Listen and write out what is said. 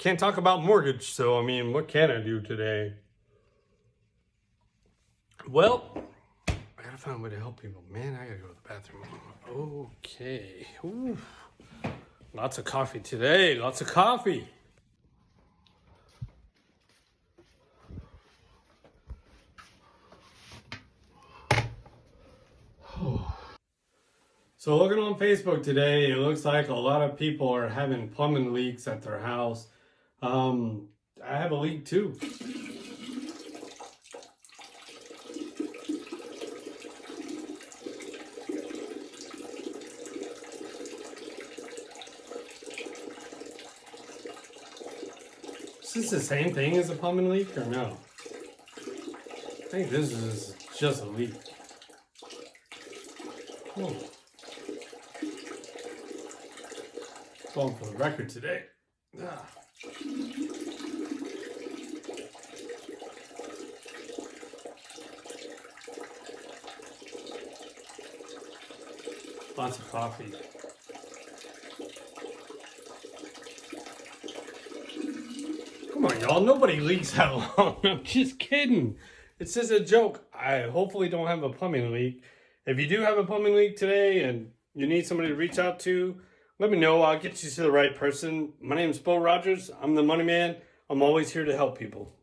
can't talk about mortgage, so I mean, what can I do today? Well, I gotta find a way to help people. Man, I gotta go to the bathroom. Okay. Ooh. Lots of coffee today. Lots of coffee. So looking on Facebook today, it looks like a lot of people are having plumbing leaks at their house. I have a leak too. Is this the same thing as a plumbing leak or no? I think this is just a leak. Oh. Going for the record today. Ah. Lots of coffee. Come on, y'all. Nobody leaks that long. I'm just kidding. It's just a joke. I hopefully don't have a plumbing leak. If you do have a plumbing leak today and you need somebody to reach out to, let me know. I'll get you to the right person. My name is Bo Rogers. I'm the money man. I'm always here to help people.